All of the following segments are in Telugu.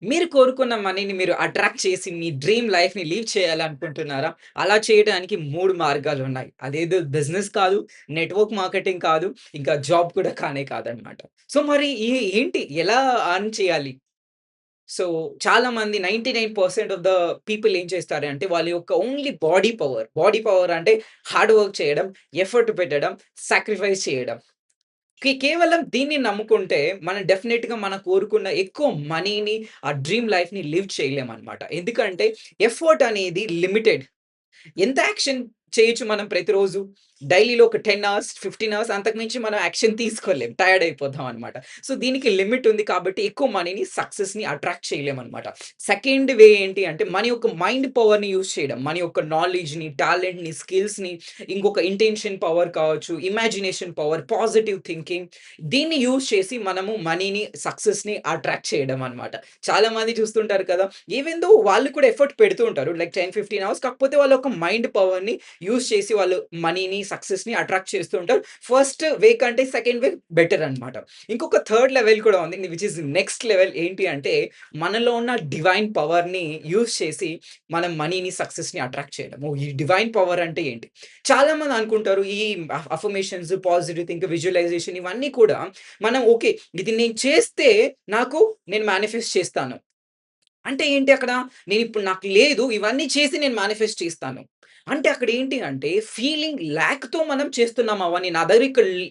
మీరు కోరుకున్న మనీని మీరు అట్రాక్ట్ చేసి మీ డ్రీమ్ లైఫ్‌ని లీవ్ చేయాలనుకుంటున్నారా? అలా చేయడానికి 3 మార్గాలున్నాయి. అదేదో బిజినెస్ కాదు, నెట్‌వర్క్ మార్కెటింగ్ కాదు, ఇంకా జాబ్ కూడా కానే కాదనమాట. సో, మరి ఏంటి ఎలా ఎర్న్ చేయాలి? సో, చాలామంది 99% ఆఫ్ ద పీపుల్ ఏం చేస్తారంటే వాళ్ళ యొక్క ఓన్లీ బాడీ పవర్ అంటే హార్డ్ వర్క్ చేయడం, ఎఫర్ట్ పెట్టడం, సాక్రిఫైస్ చేయడం. కేవలం దీన్ని నమ్ముకుంటే మనం డెఫినిట్‌గా మనం కోరుకున్న ఎక్కువ మనీని, ఆ డ్రీమ్ లైఫ్‌ని లివ్ చేయలేమనమాట. ఎందుకంటే ఎఫర్ట్ అనేది లిమిటెడ్. ఎంత యాక్షన్ చేయొచ్చు మనం ప్రతిరోజు? డైలీలో ఒక 10 అవర్స్, 15 అవర్స్ అంతకు మించి మనం యాక్షన్ తీసుకోలేం. టైర్డ్ అయిపోతాం అన్నమాట. సో, దీనికి లిమిట్ ఉంది కాబట్టి ఎక్కువ మనీని, సక్సెస్‌ని అట్రాక్ట్ చేయలేమన్నమాట. సెకండ్ వే ఏంటి అంటే మన యొక్క మైండ్ పవర్‌ని యూజ్ చేయడం. మన యొక్క నాలెడ్జ్‌ని, టాలెంట్‌ని, స్కిల్స్‌ని ఇంకొక ఇంటెన్షన్ పవర్ కావచ్చు, ఇమాజినేషన్ పవర్, పాజిటివ్ థింకింగ్ దీన్ని యూజ్ చేసి మనము మనీని, సక్సెస్‌ని అట్రాక్ట్ చేయడం అన్నమాట. చాలా మంది చూస్తుంటారు కదా! ఈవెన్ దో వాళ్ళు కూడా ఎఫర్ట్ పెడుతూ ఉంటారు. లైక్ 10, 15 అవర్స్ కాకపోతే వాళ్ళ ఒక మైండ్ పవర్‌ని యూజ్ చేసి వాళ్ళు మనీని, సక్సెస్‌ని అట్రాక్ట్ చేస్తూ ఉంటారు. ఫస్ట్ వే కంటే సెకండ్ వే బెటర్ అన్నమాట. ఇంకొక థర్డ్ లెవెల్ కూడా ఉంది. విచ్ ఈస్ నెక్స్ట్ లెవెల్ ఏంటి అంటే మనలో ఉన్న డివైన్ పవర్‌ని యూజ్ చేసి మనం మనీని, సక్సెస్‌ని అట్రాక్ట్ చేయడము. ఈ డివైన్ పవర్ అంటే ఏంటి? చాలామంది అనుకుంటారు ఈ అఫర్మేషన్స్, పాజిటివ్ థింక్, విజువలైజేషన్ ఇవన్నీ కూడా మనం ఓకే. ఇది నేను చేస్తే నేను మేనిఫెస్ట్ చేస్తాను. అంటే ఏంటి అక్కడ? నేనిప్పుడు నాకు లేదు. ఇవన్నీ చేసి నేను మేనిఫెస్ట్ చేస్తాను. అంటే అక్కడ ఏంటి అంటే ఫీలింగ్ ల్యాక్‌తో మనం చేస్తున్నాం అవన్నీ. నా దగ్గర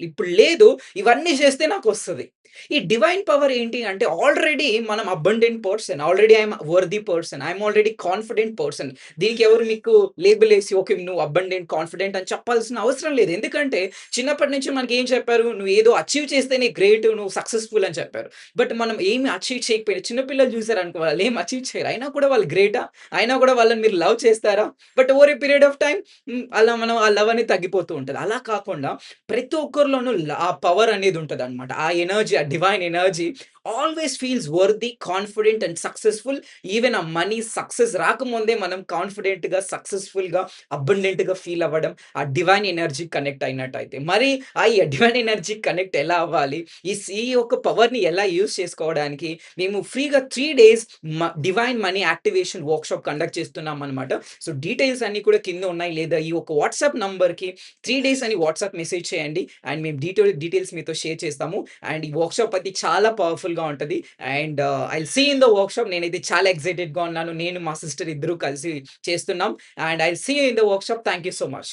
ఇప్పుడు లేదు. ఇవన్నీ చేస్తే నాకొస్తది. ఈ డివైన్ పవర్ ఏంటి అంటే ఆల్రెడీ మనం abundant person. Already I am worthy person. I am already confident person. దీనికి ఎవరు మీకు లేబుల్ ఏసి ఓకే. నువ్వు అబండెంట్, కాన్ఫిడెంట్ అని చెప్పాల్సిన అవసరం లేదు. ఎందుకంటే చిన్నప్పటి నుంచి మనకేం చెప్పారు? నువ్వు ఏదో అచీవ్ చేస్తేనే గ్రేట్. నువ్వు సక్సెస్‌ఫుల్ అని చెప్పారు. బట్ మనం ఏమి అచీవ్ చేయకపోయినా చిన్న పిల్లలు చూసారనుకో వాళ్ళేమి అచీవ్ చేయరు. అయినా కూడా వాళ్ళు గ్రేటా? అయినా కూడా వాళ్ళని మీరు లవ్ చేస్తారా? But over a period of time అలా మనం ఆ లవ్ అనేది తగ్గిపోతూ ఉంటది. అలా కాకుండా ప్రతి ఒక్కరిలోనూ ఆ పవర్ అనేది ఉంటదన్నమాట. ఆ ఎనర్జీ, ఆ divine energy always feels worthy, confident and successful. Even ఆ మనీ సక్సెస్ రాకముందే మనం కాన్ఫిడెంట్‌గా, సక్సెస్‌ఫుల్‌గా, అబండెంట్‌గా ఫీల్ అవ్వడం ఆ డివైన్ ఎనర్జీ కనెక్ట్ అయినట్టయితే. మరి ఈ డివైన్ ఎనర్జీ కనెక్ట్ ఎలా అవ్వాలి? ఈ యొక్క పవర్‌ని ఎలా యూజ్ చేసుకోవడానికి మేము ఫ్రీగా 3 days divine money activation workshop conduct చేస్తున్నామనమాట. సో, డీటెయిల్స్ అన్నీ కూడా కింద ఉన్నాయి. లేదా ఈ ఒక వాట్సాప్ నంబర్‌కి 3 డేస్ అని వాట్సాప్ మెసేజ్ చేయండి. అండ్ మేము డీటెయిల్స్ మీతో షేర్ చేస్తాము. అండ్ ఈ వర్క్‌షాప్ అది చాలా పవర్‌ఫుల్‌గా ఉంటది. And I will see in the workshop. నేనైతే చాలా ఎక్సైటెడ్‌గా ఉన్నాను. నేను మా సిస్టర్ ఇద్దరు కలిసి చేస్తున్నాం. And I will see you in the workshop. Thank you so much.